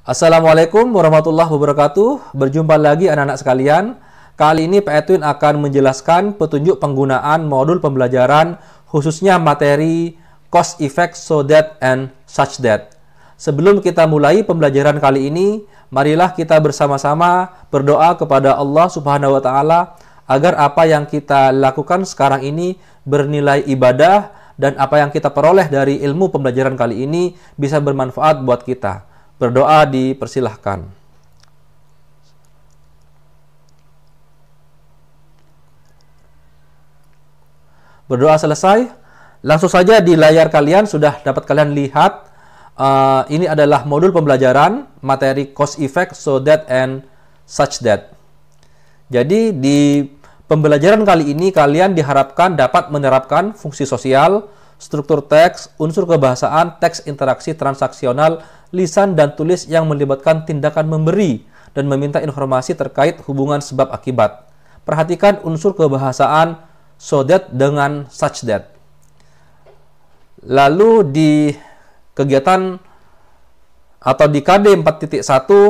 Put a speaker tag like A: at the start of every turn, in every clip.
A: Assalamualaikum warahmatullahi wabarakatuh. Berjumpa lagi anak-anak sekalian. Kali ini Pak Edwin akan menjelaskan petunjuk penggunaan modul pembelajaran khususnya materi cause effect so that and such that. Sebelum kita mulai pembelajaran kali ini, marilah kita bersama-sama berdoa kepada Allah Subhanahu wa taala agar apa yang kita lakukan sekarang ini bernilai ibadah dan apa yang kita peroleh dari ilmu pembelajaran kali ini bisa bermanfaat buat kita. Berdoa dipersilahkan. Berdoa selesai, langsung saja di layar kalian sudah dapat kalian lihat. Ini adalah modul pembelajaran materi cause effect so that and such that. Jadi di pembelajaran kali ini kalian diharapkan dapat menerapkan fungsi sosial, struktur teks, unsur kebahasaan, teks interaksi transaksional, lisan dan tulis yang melibatkan tindakan memberi dan meminta informasi terkait hubungan sebab akibat. Perhatikan unsur kebahasaan so that dengan such that. Lalu di kegiatan atau di KD 4.1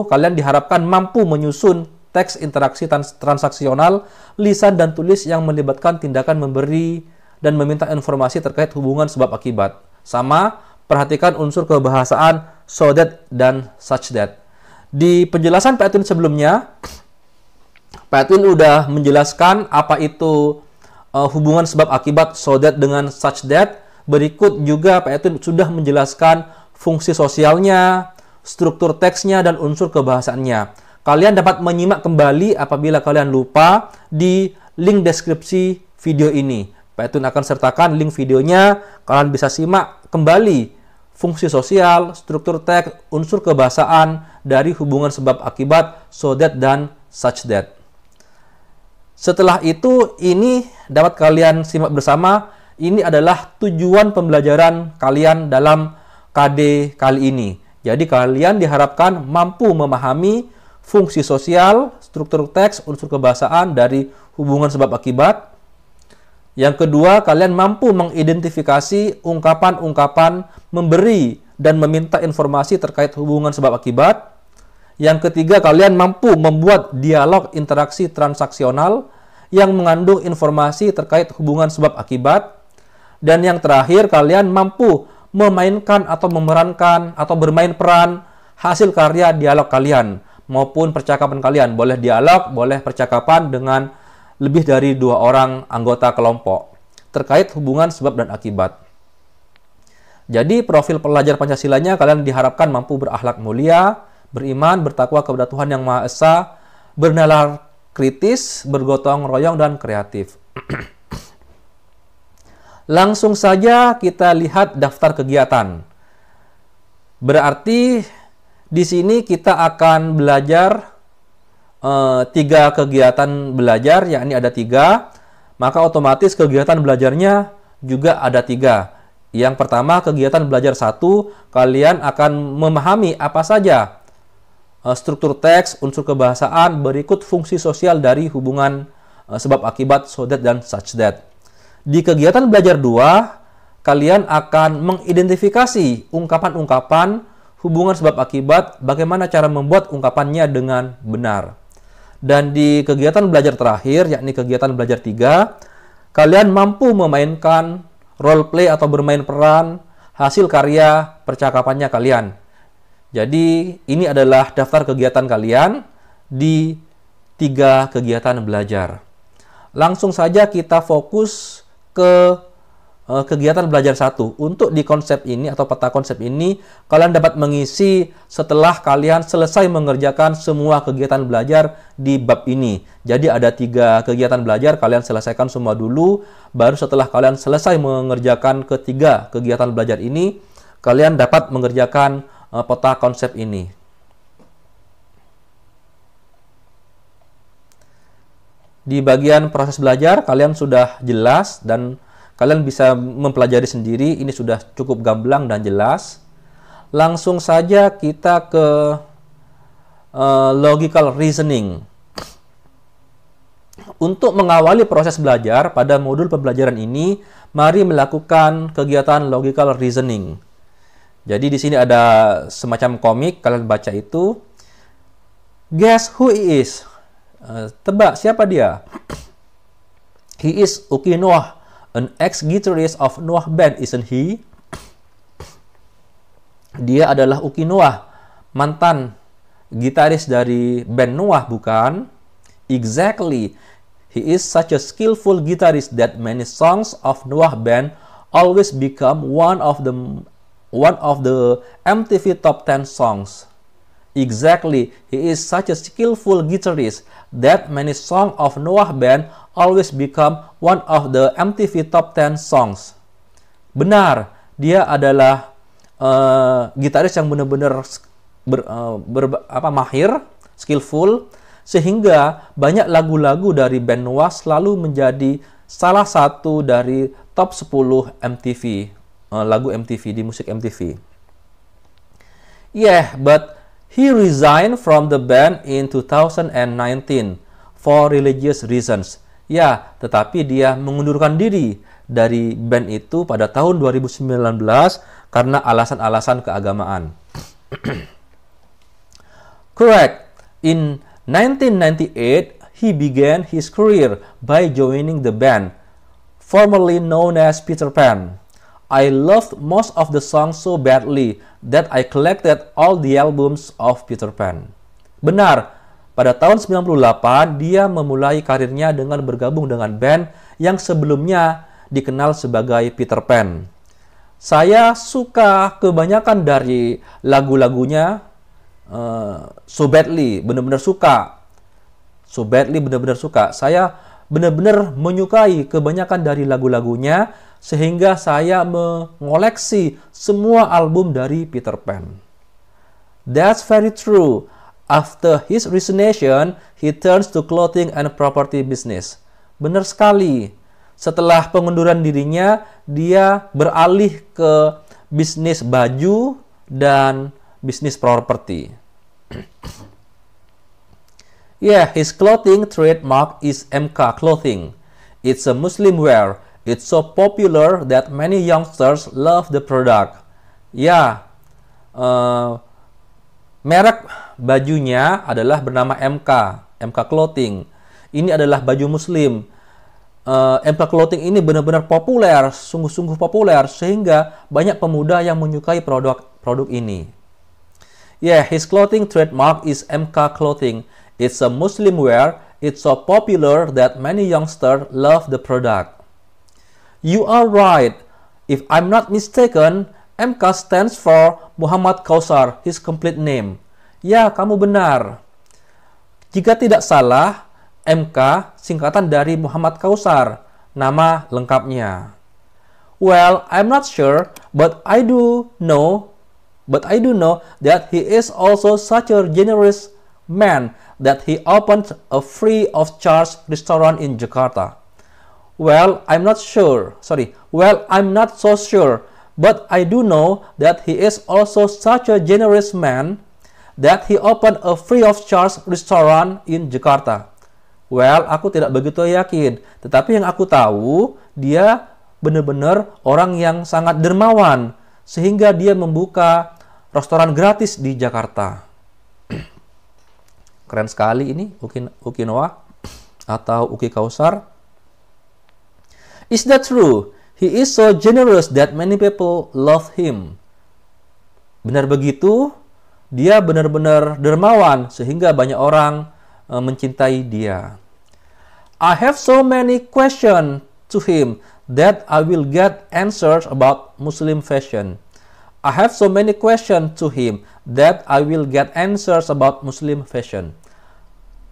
A: kalian diharapkan mampu menyusun teks interaksi transaksional, lisan dan tulis yang melibatkan tindakan memberi dan meminta informasi terkait hubungan sebab akibat. Sama, perhatikan unsur kebahasaan so that dan such that. Di penjelasan Pak Edwin sebelumnya, Pak Edwin udah menjelaskan apa itu hubungan sebab akibat so that dengan such that. Berikut juga Pak Edwin sudah menjelaskan fungsi sosialnya, struktur teksnya, dan unsur kebahasaannya. Kalian dapat menyimak kembali apabila kalian lupa di link deskripsi video ini. Pak Edwin akan sertakan link videonya, kalian bisa simak kembali fungsi sosial, struktur teks, unsur kebahasaan dari hubungan sebab akibat so that dan such that. Setelah itu, ini dapat kalian simak bersama. Ini adalah tujuan pembelajaran kalian dalam KD kali ini. Jadi kalian diharapkan mampu memahami fungsi sosial, struktur teks, unsur kebahasaan dari hubungan sebab akibat. Yang kedua, kalian mampu mengidentifikasi ungkapan-ungkapan memberi dan meminta informasi terkait hubungan sebab akibat. Yang ketiga, kalian mampu membuat dialog interaksi transaksional yang mengandung informasi terkait hubungan sebab akibat. Dan yang terakhir, kalian mampu memainkan atau memerankan atau bermain peran hasil karya dialog kalian maupun percakapan kalian. Boleh dialog, boleh percakapan dengan lebih dari 2 orang anggota kelompok terkait hubungan sebab dan akibat. Jadi profil pelajar Pancasilanya kalian diharapkan mampu berakhlak mulia, beriman, bertakwa kepada Tuhan Yang Maha Esa, bernalar kritis, bergotong royong, dan kreatif. Langsung saja kita lihat daftar kegiatan. Berarti di sini kita akan belajar 3 kegiatan belajar, yakni ada 3, maka otomatis kegiatan belajarnya juga ada 3. Yang pertama, kegiatan belajar 1, kalian akan memahami apa saja struktur teks, unsur kebahasaan, berikut fungsi sosial dari hubungan sebab akibat so that dan such that. Di kegiatan belajar 2, kalian akan mengidentifikasi ungkapan-ungkapan hubungan sebab akibat, bagaimana cara membuat ungkapannya dengan benar. Dan di kegiatan belajar terakhir, yakni kegiatan belajar 3, kalian mampu memainkan role play atau bermain peran hasil karya percakapannya kalian. Jadi ini adalah daftar kegiatan kalian di 3 kegiatan belajar. Langsung saja kita fokus ke kegiatan belajar 1. Untuk di konsep ini atau peta konsep ini, kalian dapat mengisi setelah kalian selesai mengerjakan semua kegiatan belajar di bab ini. Jadi ada 3 kegiatan belajar, kalian selesaikan semua dulu, baru setelah kalian selesai mengerjakan ketiga kegiatan belajar ini, kalian dapat mengerjakan peta konsep ini. Di bagian proses belajar, kalian sudah jelas dan kalian bisa mempelajari sendiri, ini sudah cukup gamblang dan jelas. Langsung saja kita ke logical reasoning. Untuk mengawali proses belajar pada modul pembelajaran ini, mari melakukan kegiatan logical reasoning. Jadi di sini ada semacam komik, kalian baca itu. Guess who he is? Tebak siapa dia? He is Uki Noah, an ex-guitarist of Noah Band, isn't he? Dia adalah Uki Noah, mantan gitaris dari band Noah, bukan? Exactly. He is such a skillful guitarist that many songs of Noah Band always become one of the MTV Top 10 songs. Exactly. He is such a skillful guitarist that many songs of Noah Band always become one of the MTV Top 10 songs. Benar, dia adalah gitaris yang benar-benar mahir, skillful, sehingga banyak lagu-lagu dari band Noah selalu menjadi salah satu dari top 10 MTV, lagu MTV, di musik MTV. Yeah, but he resigned from the band in 2019 for religious reasons. Ya, tetapi dia mengundurkan diri dari band itu pada tahun 2019 karena alasan-alasan keagamaan. Correct. In 1998, he began his career by joining the band, formerly known as Peter Pan. I loved most of the songs so badly that I collected all the albums of Peter Pan. Benar, pada tahun 98 dia memulai karirnya dengan bergabung dengan band yang sebelumnya dikenal sebagai Peter Pan. Saya suka kebanyakan dari lagu-lagunya, so badly, benar-benar suka. So badly, benar-benar suka. Saya benar-benar menyukai kebanyakan dari lagu-lagunya, sehingga saya mengoleksi semua album dari Peter Pan. That's very true. After his resignation, he turns to clothing and property business. Benar sekali. Setelah pengunduran dirinya, dia beralih ke bisnis baju dan bisnis properti. Yeah, his clothing trademark is MK Clothing. It's a Muslim wear. It's so popular that many youngsters love the product. Ya, merek bajunya adalah bernama MK Clothing. Ini adalah baju Muslim. MK Clothing ini benar-benar populer, sungguh-sungguh populer, sehingga banyak pemuda yang menyukai produk ini. Yeah, his clothing trademark is MK Clothing. It's a Muslim wear. It's so popular that many youngsters love the product. You are right. If I'm not mistaken, MK stands for Muhammad Kausar, his complete name. Ya, kamu benar. Jika tidak salah, MK singkatan dari Muhammad Kausar, nama lengkapnya. Well, I'm not sure, but I do know that he is also such a generous man that he opened a free of charge restaurant in Jakarta. Well, I'm not so sure, but I do know that he is also such a generous man that he opened a free of charge restaurant in Jakarta. Well, aku tidak begitu yakin, tetapi yang aku tahu, dia benar-benar orang yang sangat dermawan, sehingga dia membuka restoran gratis di Jakarta. Keren sekali ini, Uki Noah atau Uki Kausar. Is that true? He is so generous that many people love him. Benar begitu, dia benar-benar dermawan sehingga banyak orang mencintai dia. I have so many questions to him that I will get answers about Muslim fashion. I have so many questions to him that I will get answers about Muslim fashion.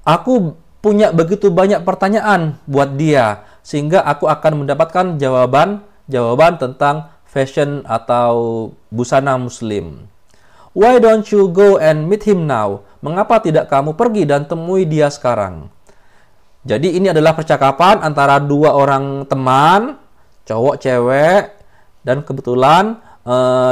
A: Aku punya begitu banyak pertanyaan buat dia, sehingga aku akan mendapatkan jawaban tentang fashion atau busana Muslim. Why don't you go and meet him now? Mengapa tidak kamu pergi dan temui dia sekarang? Jadi ini adalah percakapan antara dua orang teman, cowok cewek, dan kebetulan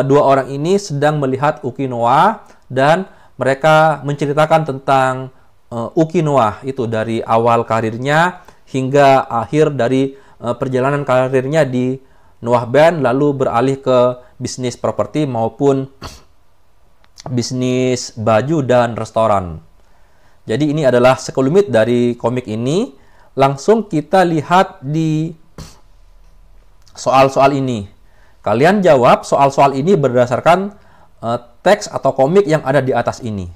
A: dua orang ini sedang melihat Uki Noah, dan mereka menceritakan tentang Uki Noah itu dari awal karirnya hingga akhir dari perjalanan karirnya di Noah Band, lalu beralih ke bisnis properti maupun bisnis baju dan restoran. Jadi ini adalah sekelumit dari komik ini. Langsung kita lihat di soal-soal ini. Kalian jawab soal-soal ini berdasarkan teks atau komik yang ada di atas ini.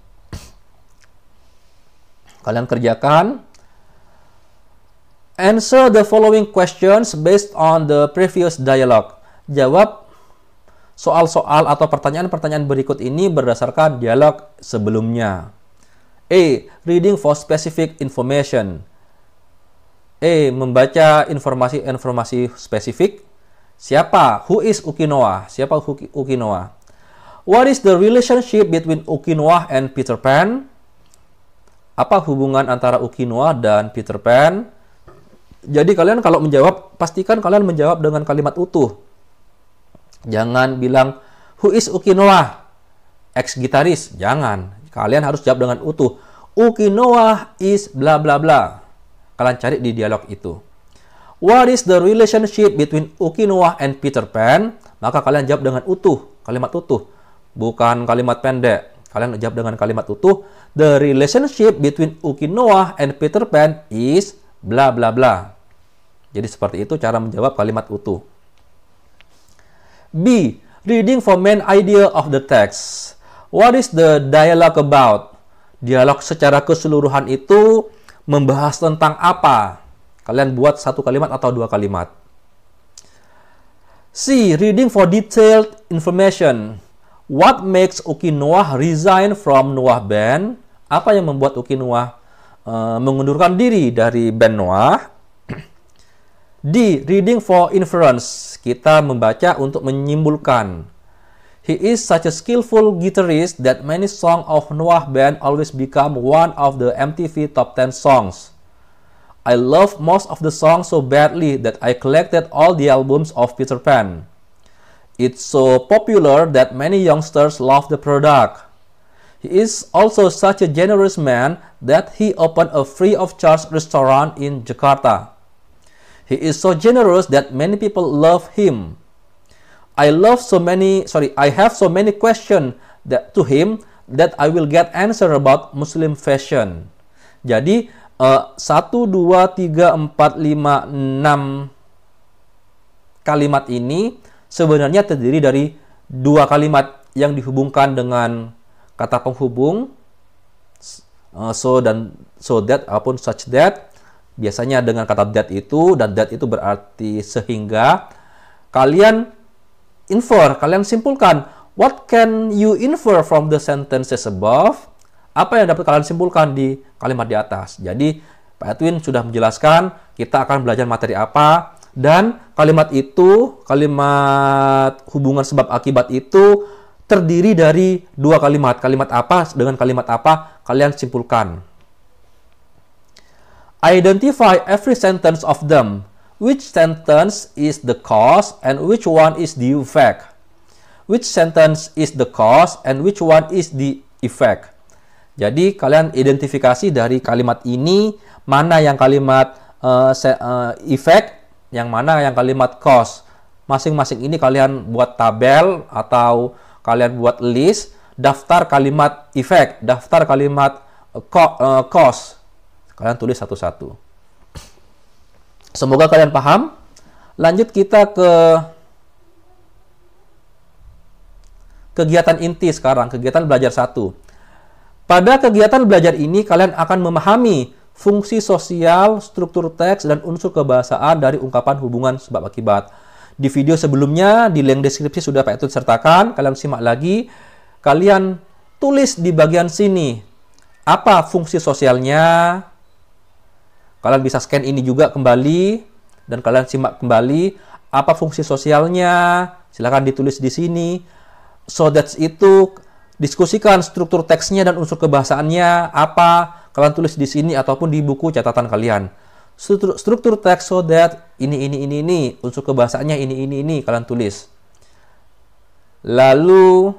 A: Kalian kerjakan. Answer the following questions based on the previous dialogue. Jawab soal-soal atau pertanyaan-pertanyaan berikut ini berdasarkan dialog sebelumnya. A. Reading for specific information. A. Membaca informasi-informasi spesifik. Siapa? Who is Ukinoa? Siapa Ukinoa? What is the relationship between Ukinoa and Peter Pan? Apa hubungan antara Ukinoa dan Peter Pan? Jadi kalian kalau menjawab, pastikan kalian menjawab dengan kalimat utuh. Jangan bilang, who is Ukinoa? Ex-gitaris. Jangan. Kalian harus jawab dengan utuh. Ukinoa is bla bla bla. Kalian cari di dialog itu. What is the relationship between Ukinoa and Peter Pan? Maka kalian jawab dengan utuh. Kalimat utuh. Bukan kalimat pendek. Kalian jawab dengan kalimat utuh. The relationship between Ukinoa and Peter Pan is bla bla bla. Jadi seperti itu cara menjawab kalimat utuh. B. Reading for main idea of the text. What is the dialogue about? Dialog secara keseluruhan itu membahas tentang apa? Kalian buat satu kalimat atau dua kalimat. C. Reading for detailed information. What makes Ukinoa resign from Noah Band? Apa yang membuat Ukinoa mengundurkan diri dari band Noah? D. Reading for inference. Kita membaca untuk menyimpulkan. He is such a skillful guitarist that many songs of Noah Band always become one of the MTV Top 10 songs. I love most of the songs so badly that I collected all the albums of Peter Pan. It's so popular that many youngsters love the product. He is also such a generous man that he opened a free of charge restaurant in Jakarta. He is so generous that many people love him. I have so many questions to him that I will get answer about Muslim fashion. Jadi 1, 2, 3, 4, 5, 6 kalimat ini sebenarnya terdiri dari dua kalimat yang dihubungkan dengan kata penghubung so that ataupun such that. Biasanya dengan kata that itu, dan that itu berarti sehingga. Kalian simpulkan. What can you infer from the sentences above? Apa yang dapat kalian simpulkan di kalimat di atas? Jadi, Pak Edwin sudah menjelaskan kita akan belajar materi apa, dan kalimat hubungan sebab akibat itu terdiri dari dua kalimat. Kalimat apa dengan kalimat apa kalian simpulkan. Identify every sentence of them. Which sentence is the cause and which one is the effect? Which sentence is the cause and which one is the effect? Jadi kalian identifikasi dari kalimat ini mana yang kalimat effect, yang mana yang kalimat cause. Masing-masing ini kalian buat tabel atau kalian buat list, daftar kalimat effect, daftar kalimat cause. Kalian tulis satu-satu. Semoga kalian paham. Lanjut kita ke kegiatan inti sekarang, kegiatan belajar 1. Pada kegiatan belajar ini, kalian akan memahami fungsi sosial, struktur teks, dan unsur kebahasaan dari ungkapan hubungan sebab akibat. Di video sebelumnya, di link deskripsi sudah Pak Edwin sertakan. Kalian simak lagi. Kalian tulis di bagian sini. Apa fungsi sosialnya? Kalian bisa scan ini juga kembali dan kalian simak kembali apa fungsi sosialnya. Silakan ditulis di sini. So that's itu, diskusikan struktur teksnya dan unsur kebahasaannya apa. Kalian tulis di sini ataupun di buku catatan kalian. Struktur teks so that ini, unsur kebahasaannya ini kalian tulis. Lalu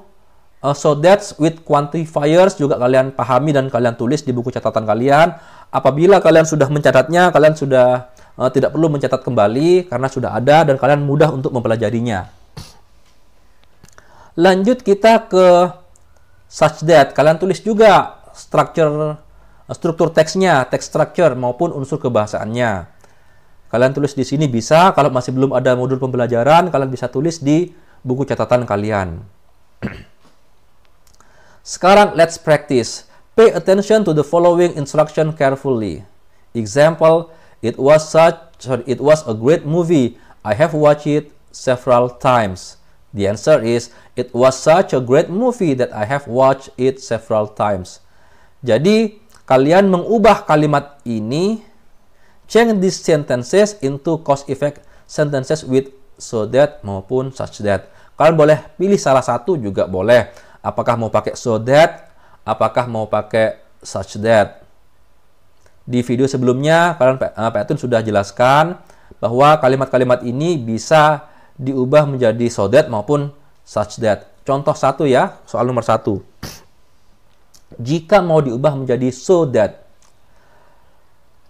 A: so that's with quantifiers juga kalian pahami dan kalian tulis di buku catatan kalian. Apabila kalian sudah mencatatnya, kalian sudah tidak perlu mencatat kembali karena sudah ada dan kalian mudah untuk mempelajarinya. Lanjut kita ke such that. Kalian tulis juga struktur teksnya, text structure maupun unsur kebahasaannya. Kalian tulis di sini bisa. Kalau masih belum ada modul pembelajaran, kalian bisa tulis di buku catatan kalian. Sekarang let's practice. Pay attention to the following instruction carefully. Example, it was a great movie. I have watched it several times. The answer is, it was such a great movie that I have watched it several times. Jadi, kalian mengubah kalimat ini, change these sentences into cause-effect sentences with so that maupun such that. Kalian boleh pilih salah satu juga boleh. Apakah mau pakai so that, apakah mau pakai such that. Di video sebelumnya, Pak Etun sudah jelaskan bahwa kalimat-kalimat ini bisa diubah menjadi so that maupun such that. Contoh satu ya, soal nomor 1. Jika mau diubah menjadi so that,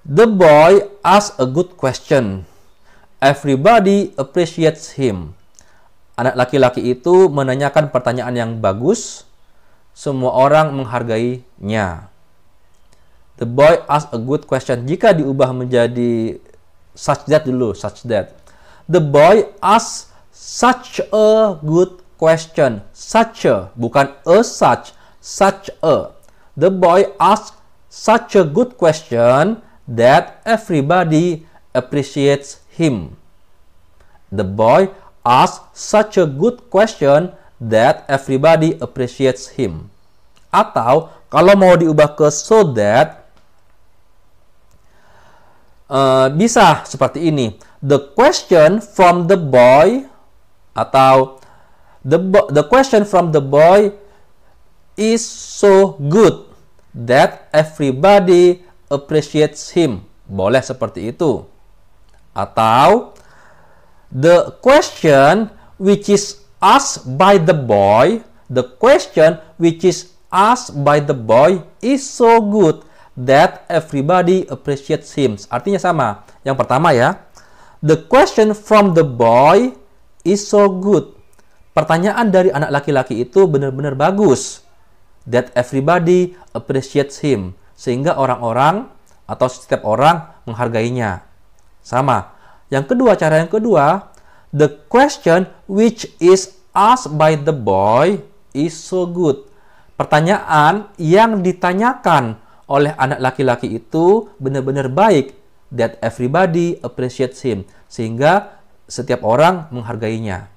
A: the boy asked a good question. Everybody appreciates him. Anak laki-laki itu menanyakan pertanyaan yang bagus. Semua orang menghargainya. The boy asked a good question. Jika diubah menjadi such that dulu, such that. The boy asked such a good question. Such a, bukan a such. Such a. The boy asked such a good question that everybody appreciates him. The boy asked such a good question that everybody appreciates him. Atau kalau mau diubah ke so that, bisa seperti ini. The question from the boy, atau the question from the boy is so good that everybody appreciates him. Boleh seperti itu. Atau the question which is asked by the boy, the question which is asked by the boy is so good that everybody appreciates him. Artinya sama. Yang pertama ya. The question from the boy is so good. Pertanyaan dari anak laki-laki itu benar-benar bagus. That everybody appreciates him. Sehingga orang-orang atau setiap orang menghargainya. Sama. Yang kedua, cara yang kedua, the question which is asked by the boy is so good. Pertanyaan yang ditanyakan oleh anak laki-laki itu benar-benar baik. That everybody appreciates him. Sehingga setiap orang menghargainya.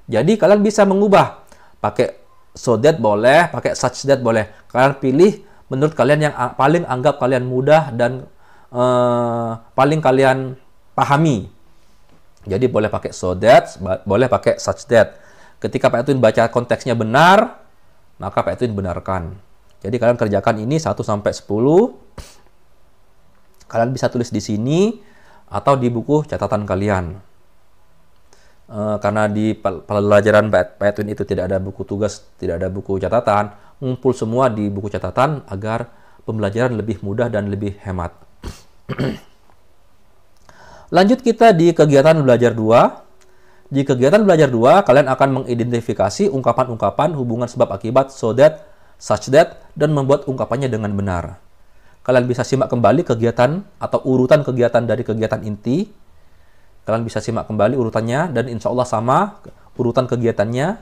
A: Jadi kalian bisa mengubah. Pakai so that boleh, pakai such that boleh. Kalian pilih menurut kalian yang paling anggap kalian mudah dan paling kalian pahami. Jadi boleh pakai so that, boleh pakai such that. Ketika Pak Etun baca konteksnya benar, maka Pak Etun benarkan. Jadi kalian kerjakan ini 1 sampai 10. Kalian bisa tulis di sini atau di buku catatan kalian. Karena di pelajaran Pak Etun itu tidak ada buku tugas, tidak ada buku catatan, ngumpul semua di buku catatan agar pembelajaran lebih mudah dan lebih hemat. Lanjut kita di kegiatan belajar 2. Di kegiatan belajar 2, kalian akan mengidentifikasi ungkapan-ungkapan hubungan sebab akibat so that, such that, dan membuat ungkapannya dengan benar. Kalian bisa simak kembali kegiatan atau urutan kegiatan dari kegiatan inti. Kalian bisa simak kembali urutannya dan insya Allah sama urutan kegiatannya.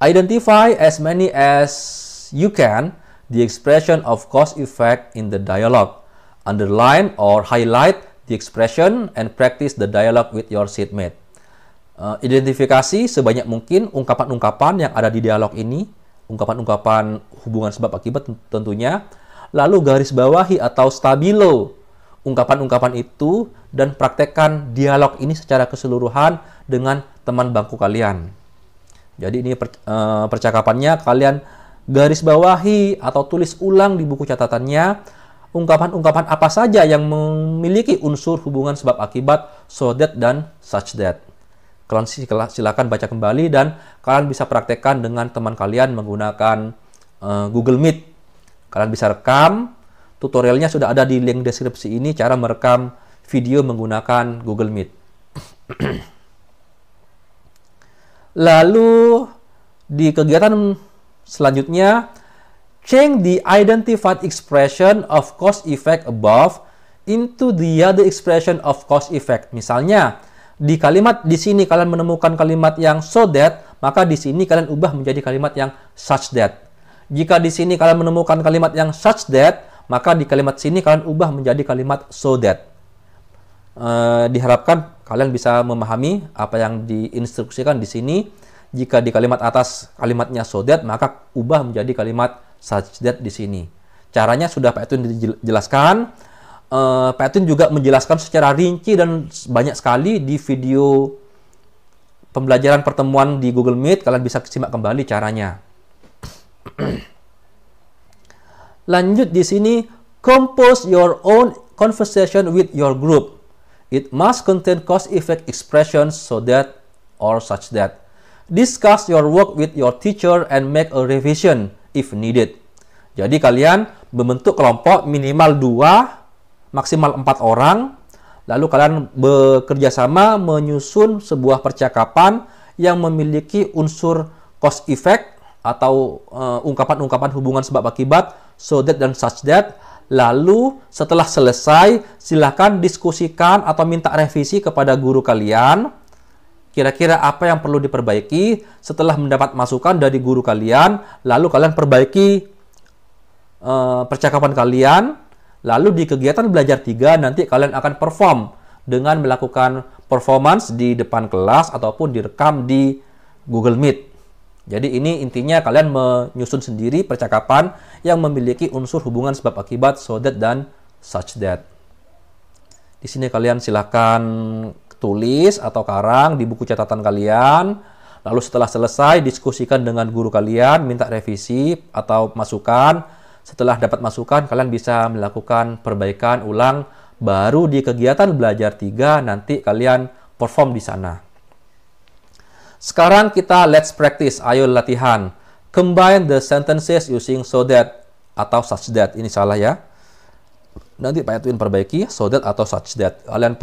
A: Identify as many as you can the expression of cause effect in the dialogue. Underline or highlight the expression and practice the dialogue with your seatmate. Identifikasi sebanyak mungkin ungkapan-ungkapan yang ada di dialog ini. Ungkapan-ungkapan hubungan sebab akibat tentunya. Lalu garis bawahi atau stabilo ungkapan-ungkapan itu dan praktekkan dialog ini secara keseluruhan dengan teman bangku kalian. Jadi ini percakapannya kalian garis bawahi atau tulis ulang di buku catatannya ungkapan-ungkapan apa saja yang memiliki unsur hubungan sebab akibat so that dan such that. Kalian silakan baca kembali dan kalian bisa praktekkan dengan teman kalian menggunakan Google Meet. Kalian bisa rekam. Tutorialnya sudah ada di link deskripsi ini, cara merekam video menggunakan Google Meet. Lalu di kegiatan selanjutnya, change the identified expression of cause effect above into the other expression of cause effect. Misalnya, di kalimat di sini kalian menemukan kalimat yang so that, maka di sini kalian ubah menjadi kalimat yang such that. Jika di sini kalian menemukan kalimat yang such that, maka di kalimat sini kalian ubah menjadi kalimat so that. Diharapkan kalian bisa memahami apa yang diinstruksikan di sini. Jika di kalimat atas kalimatnya so that, maka ubah menjadi kalimat such that di sini. Caranya sudah Pak Edwin dijelaskan. Pak Edwin juga menjelaskan secara rinci dan banyak sekali di video pembelajaran pertemuan di Google Meet. Kalian bisa simak kembali caranya. Lanjut di sini, compose your own conversation with your group. It must contain cause-effect expressions so that or such that. Discuss your work with your teacher and make a revision if needed. Jadi kalian membentuk kelompok minimal 2, maksimal 4 orang. Lalu kalian bekerja sama menyusun sebuah percakapan yang memiliki unsur cause effect atau ungkapan-ungkapan hubungan sebab akibat, so that dan such that. Lalu setelah selesai, silahkan diskusikan atau minta revisi kepada guru kalian. Kira-kira apa yang perlu diperbaiki. Setelah mendapat masukan dari guru kalian, lalu kalian perbaiki percakapan kalian. Lalu di kegiatan belajar 3 nanti kalian akan perform dengan melakukan performance di depan kelas ataupun direkam di Google Meet. Jadi ini intinya kalian menyusun sendiri percakapan yang memiliki unsur hubungan sebab akibat, so that dan such that. Di sini kalian silahkan tulis atau karang di buku catatan kalian. Lalu setelah selesai diskusikan dengan guru kalian, minta revisi atau masukan. Setelah dapat masukan, kalian bisa melakukan perbaikan ulang. Baru di kegiatan belajar 3 nanti kalian perform di sana. Sekarang kita let's practice. Ayo latihan. Combine the sentences using so that atau such that. Ini salah ya. Nanti Pak Edwin perbaiki so that atau such that. Kalian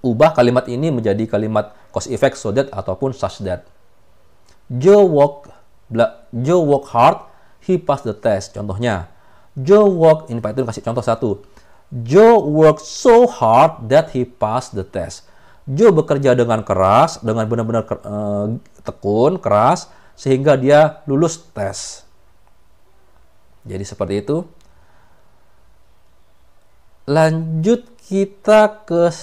A: ubah kalimat ini menjadi kalimat cause effect so that ataupun such that. Joe work hard, he passed the test. Contohnya, ini Pak Edwin kasih contoh 1. Joe worked so hard that he passed the test. Joe bekerja dengan keras, dengan benar-benar tekun, keras, sehingga dia lulus tes. Jadi seperti itu. Lanjut kita ke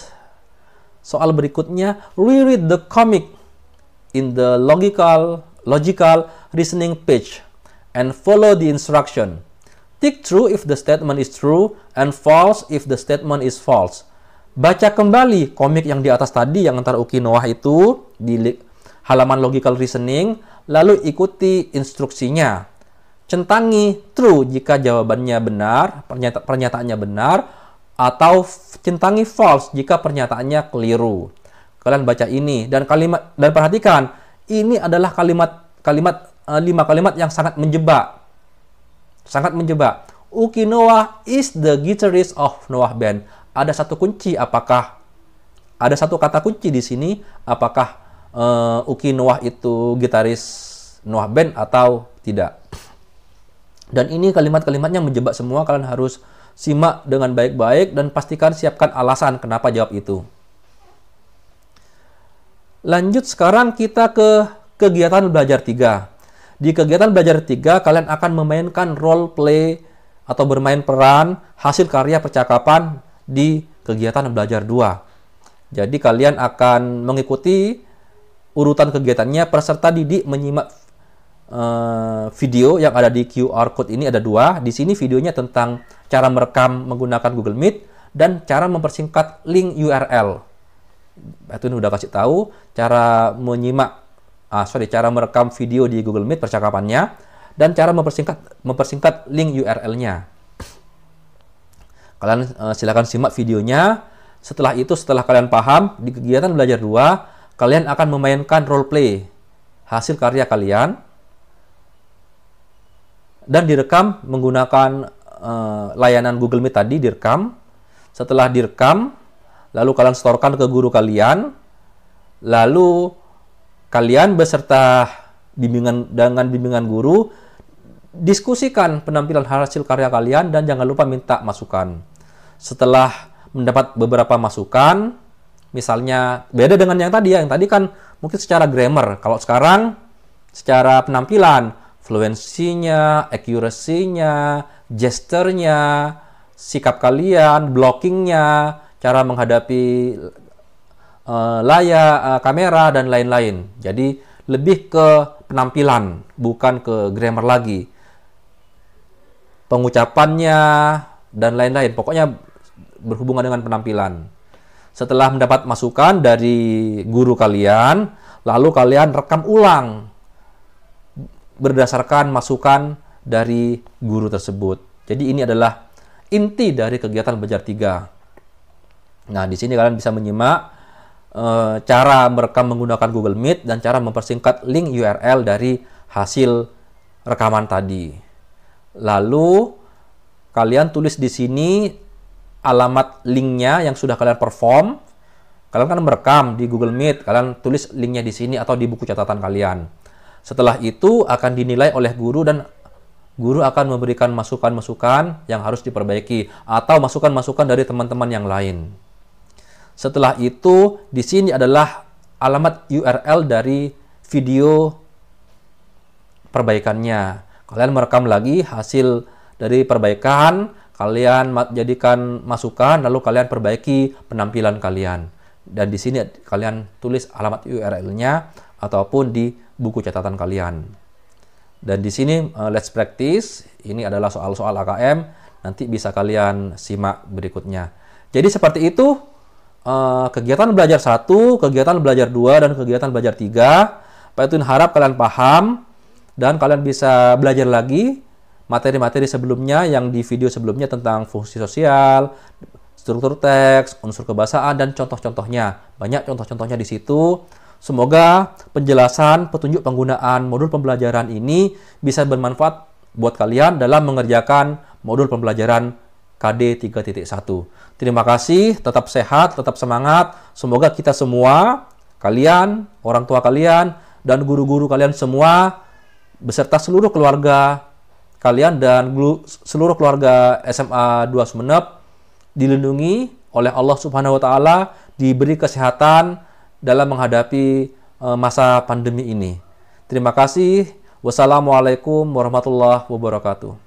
A: soal berikutnya. Reread the comic in the logical reasoning page and follow the instruction. Tick true if the statement is true and false if the statement is false. Baca kembali komik yang di atas tadi yang antara Uki Noah itu di halaman logical reasoning, lalu ikuti instruksinya. Centangi true jika jawabannya benar, pernyataannya benar, atau centangi false jika pernyataannya keliru. Kalian baca ini dan perhatikan, ini adalah 5 kalimat yang sangat menjebak. Sangat menjebak. Uki Noah is the guitarist of Noah Band. Ada satu kunci, apakah ada satu kata kunci di sini, apakah Uki Noah itu gitaris Noah Band atau tidak. Dan ini kalimat-kalimatnya menjebak semua, kalian harus simak dengan baik-baik dan pastikan siapkan alasan kenapa jawab itu. Lanjut sekarang kita ke kegiatan belajar 3. Di kegiatan belajar 3, kalian akan memainkan role play atau bermain peran hasil karya percakapan di kegiatan belajar 2. Jadi kalian akan mengikuti urutan kegiatannya. Peserta didik menyimak video yang ada di QR code ini, ada 2. Di sini videonya tentang cara merekam menggunakan Google Meet dan cara mempersingkat link URL. Itu udah kasih tahu cara cara merekam video di Google Meet percakapannya dan cara mempersingkat link URL-nya. Kalian silakan simak videonya. Setelah itu, setelah kalian paham, di kegiatan belajar 2, kalian akan memainkan role play hasil karya kalian dan direkam menggunakan layanan Google Meet tadi, direkam. Setelah direkam, lalu kalian setorkan ke guru kalian. Lalu kalian beserta bimbingan guru diskusikan penampilan hasil karya kalian dan jangan lupa minta masukan. Setelah mendapat beberapa masukan, misalnya beda dengan yang tadi ya, yang tadi kan mungkin secara grammar, kalau sekarang secara penampilan, fluensinya, accuracy-nya, gesturnya, sikap kalian, blockingnya, cara menghadapi layar, kamera, dan lain-lain. Jadi lebih ke penampilan, bukan ke grammar lagi. Pengucapannya, dan lain-lain. Pokoknya berhubungan dengan penampilan. Setelah mendapat masukan dari guru kalian, lalu kalian rekam ulang berdasarkan masukan dari guru tersebut. Jadi ini adalah inti dari kegiatan belajar 3. Nah, di sini kalian bisa menyimak cara merekam menggunakan Google Meet dan cara mempersingkat link URL dari hasil rekaman tadi. Lalu kalian tulis di sini alamat linknya yang sudah kalian perform. Kalian kan merekam di Google Meet, kalian tulis linknya di sini atau di buku catatan kalian. Setelah itu akan dinilai oleh guru dan guru akan memberikan masukan-masukan yang harus diperbaiki atau masukan-masukan dari teman-teman yang lain. Setelah itu, di sini adalah alamat URL dari video perbaikannya. Kalian merekam lagi hasil dari perbaikan, kalian jadikan masukan, lalu kalian perbaiki penampilan kalian. Dan di sini kalian tulis alamat URL-nya ataupun di buku catatan kalian. Dan di sini let's practice, ini adalah soal-soal AKM, nanti bisa kalian simak berikutnya. Jadi seperti itu kegiatan belajar 1, kegiatan belajar 2, dan kegiatan belajar 3. Pak Edwin harap kalian paham dan kalian bisa belajar lagi materi-materi sebelumnya yang di video sebelumnya tentang fungsi sosial, struktur teks, unsur kebahasaan, dan contoh-contohnya. Banyak contoh-contohnya di situ. Semoga penjelasan petunjuk penggunaan modul pembelajaran ini bisa bermanfaat buat kalian dalam mengerjakan modul pembelajaran KD 3.1. Terima kasih, tetap sehat, tetap semangat. Semoga kita semua, kalian, orang tua kalian, dan guru-guru kalian semua, beserta seluruh keluarga kalian dan seluruh keluarga SMA 2 Sumeneb, dilindungi oleh Allah Subhanahu wa Ta'ala, diberi kesehatan dalam menghadapi masa pandemi ini. Terima kasih. Wassalamualaikum warahmatullahi wabarakatuh.